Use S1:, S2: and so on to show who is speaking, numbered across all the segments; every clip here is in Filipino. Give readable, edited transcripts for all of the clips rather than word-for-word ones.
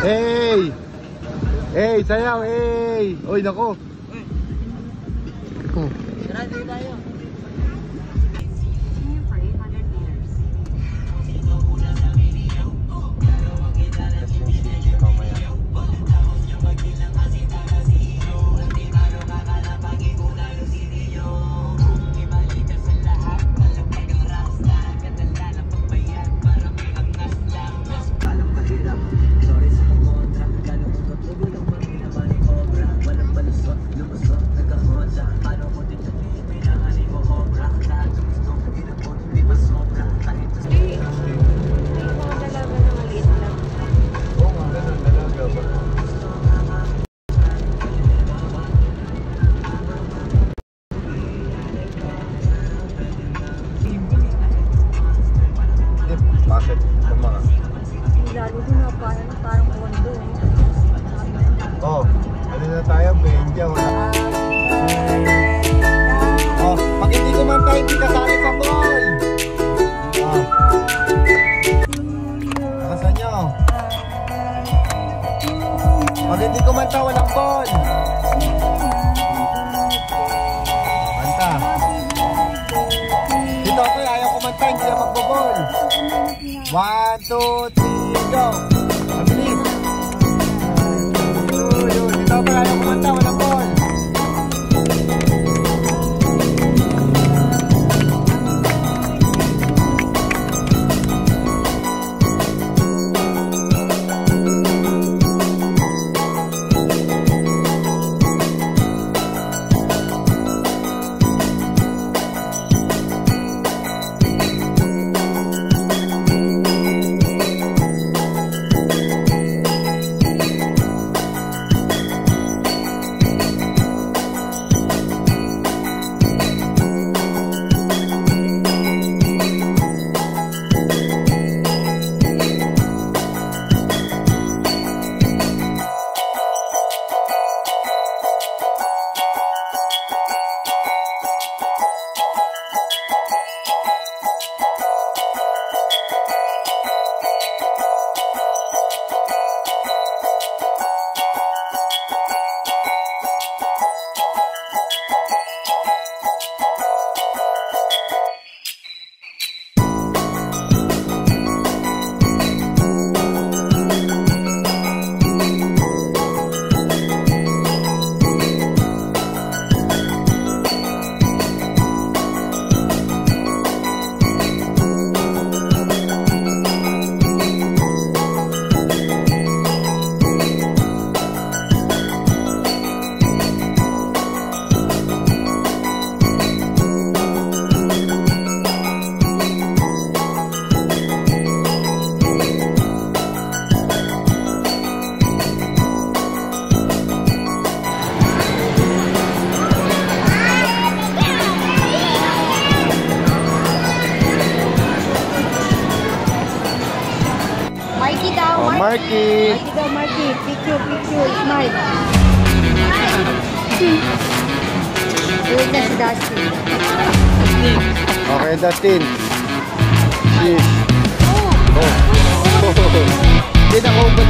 S1: Hey! Hey, sayaw! Hey! Uy, nako!
S2: Sarado tayo.
S1: Bakit? Kumaka.
S3: Lalo din na parang kondo.
S1: Oh, ano na tayo? Benja, wala. Oh, pag hindi kumanta, hindi kasali sa ball. Oh. Nakasan nyo? Pag hindi kumanta, walang ball. Kanta. Dito ako, ayaw kumanta, hindi na magbobol. 1, 2, 3, go! Mabilis! Yun, dito ako, ayaw kumanta, walang ball. Marky!
S3: Marky daw, Marky. Picture, smile. Uwag na si Dustin.
S1: Okay, Dustin. Cheers. Oh. Hindi na ko ba't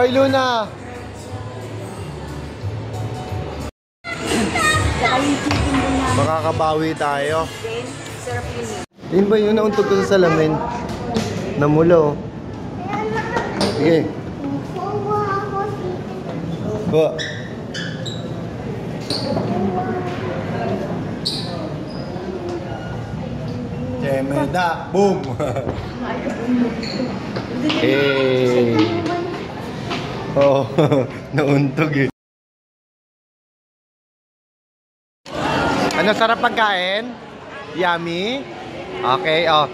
S1: Oy, Luna. Makakabawi tayo. Yun ba yun? Nauntog ko sa salamin. Namulo. Sige. Ba. Temeda. Boom. Hey. Oh, nauntog eh. Ano, sarap pagkain? Yummy? Okay, oh.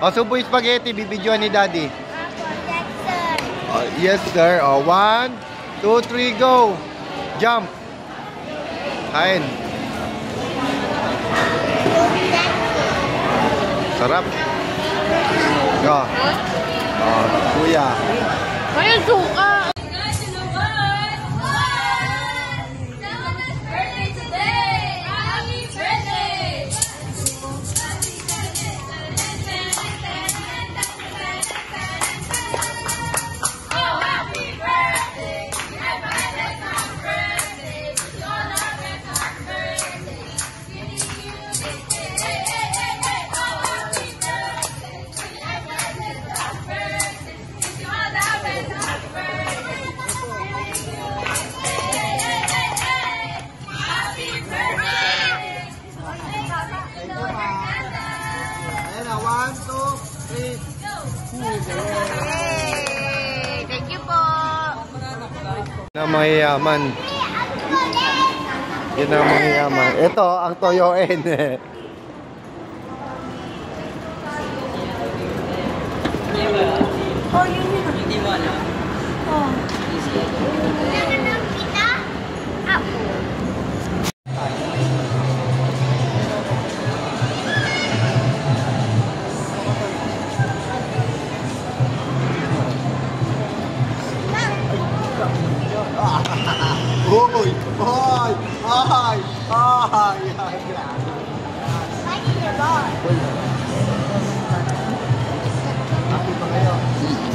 S1: Oh, subo yung spaghetti, bibidyoan ni Daddy. Yes, sir. Oh, 1, 2, 3, go. Jump. Kain. Sarap. Go. Oh, kuya.
S3: Ayun, suka! Thank you po.
S1: Na mayayaman. Yan ang mayayaman. Ito ang toyoin.
S3: Oh, yun yun. Hindi mo alam. Oh. Nanganang kita? Ako.
S1: Hoy! Hoy! Ay! Ay!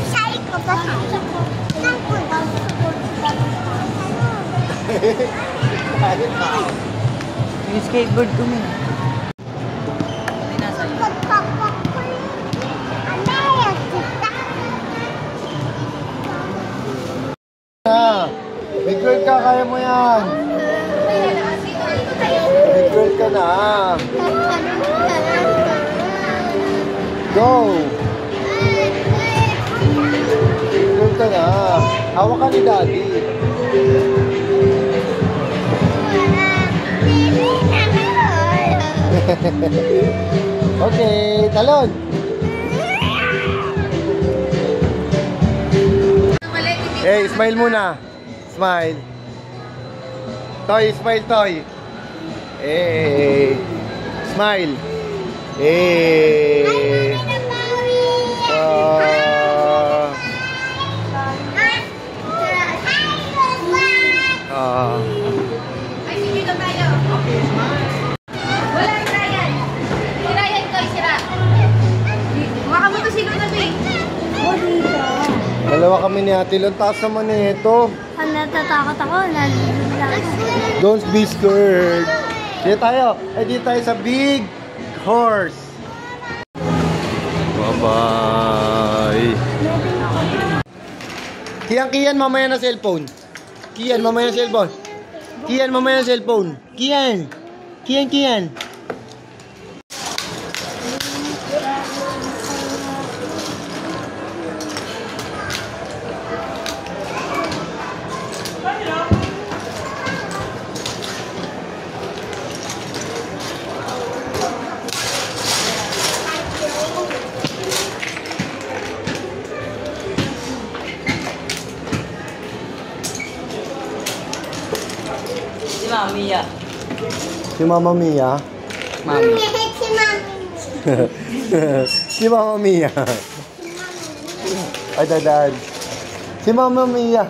S3: Say ko ba? Nang punta yung skateboard ko mo.
S1: Big girl ka, kaya mo yan. Big girl ka na. Go! Big girl ka na. Hawak ka ni Daddy. Okay, talon. Hey, smile muna. Smile. Toy, smile, Toy. Hey. Smile. Hey.
S3: Ay, sige na tayo. Okay, smile. Wala yung Ryan. Si Ryan ko, sira. Makamuto sino na ba eh? Oh, dito.
S1: Dalawa kami ni Ate Lon. Taas naman eh ito.
S3: Natatakot ako.
S1: Don't be scared. Dito tayo. Dito tayo sa big horse. Bye-bye. Kian, mamaya na cellphone. Kian, mamaya na cellphone. Kian, mamaya na cellphone. Kian.
S2: Mia.
S1: Si Mama Mia.
S2: Mami.
S1: Si Mama Mia. Ay, dadaan. Si Mama Mia.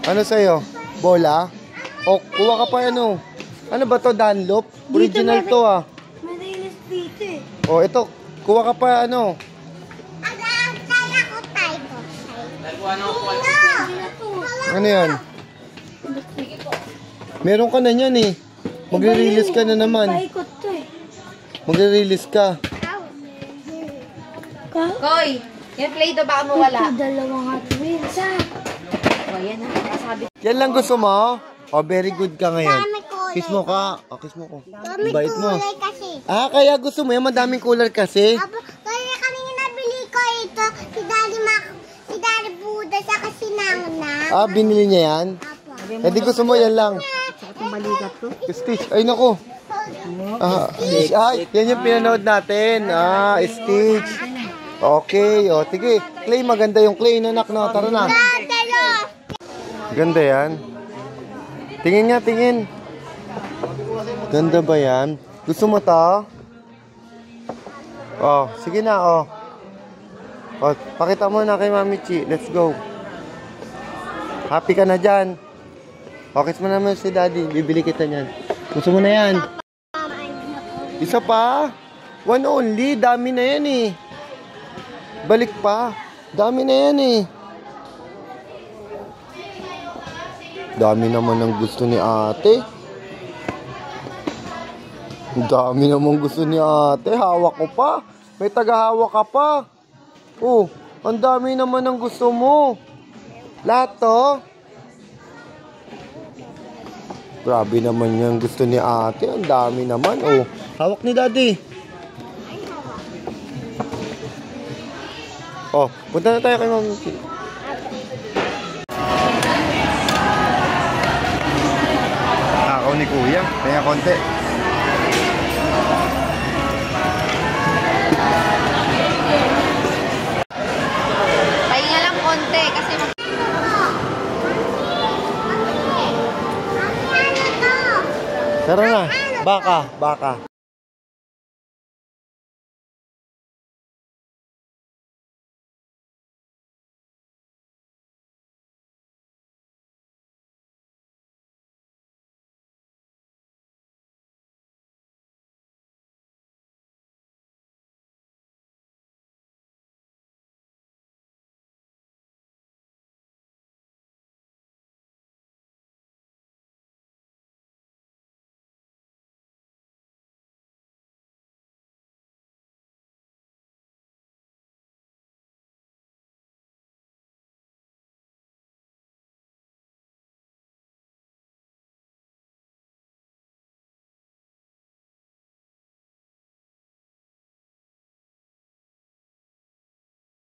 S1: Ano sa'yo? Bola? O, kuha ka pa ano? Ano ba to? Dunlop? Original to ah.
S3: Malinis dito eh.
S1: O, ito. Kuha ka pa ano? Ano yan? Meron ka na yan eh. Magre-release ka na naman.
S3: Paikot to eh.
S1: Magre-release ka.
S3: Koy, yung Play-Doh baka mawala.
S4: Dalawang Hot Wheels,
S3: O, yan na. Kasabi.
S1: Yan lang gusto mo? Oh, very good ka ngayon. Kiss mo ka. Oh, kiss mo ko. Bait mo.
S4: kasi.
S1: Ah, kaya gusto mo yan? Madaming color kasi.
S4: Kaya kanina nabili ko ito, si Daddy Buddha, saka si Nangna.
S1: Ah, binili niya yan?
S4: Apo.
S1: Eh di gusto mo yan lang.
S3: Itong balikat ko.
S1: Stitch. Ay, naku. Ah, Stitch. Ay, yan yung pinanood natin. Ah, Stitch. Okay. O, tige. Clay, maganda yung clay. Nanak, no? Tara na. Ganda yan. Tingin nga, tingin. Ganda ba yan? Gusto mo to? Oh, sige na, oh. Oh, pakita mo na kay Mami Chi. Let's go. Happy ka na dyan. Okay mo naman si Daddy. Bibili kita niyan. Gusto mo na yan? Isa pa? One only. Dami na yan eh. Balik pa. Dami na yan eh. Dami naman ang gusto ni ate. Dami naman gusto ni ate. Hawak ko pa. May tagahawak ka pa. Oh, ang dami naman ang gusto mo. Lahat to. Grabe naman yung gusto ni ate. Ang dami naman. Oh, hawak ni Daddy. Oh, punta na tayo kay Mami. Ako ni Kuya. Kaya konti.
S3: Pahinga lang konti kasi
S1: Tara na. Baka.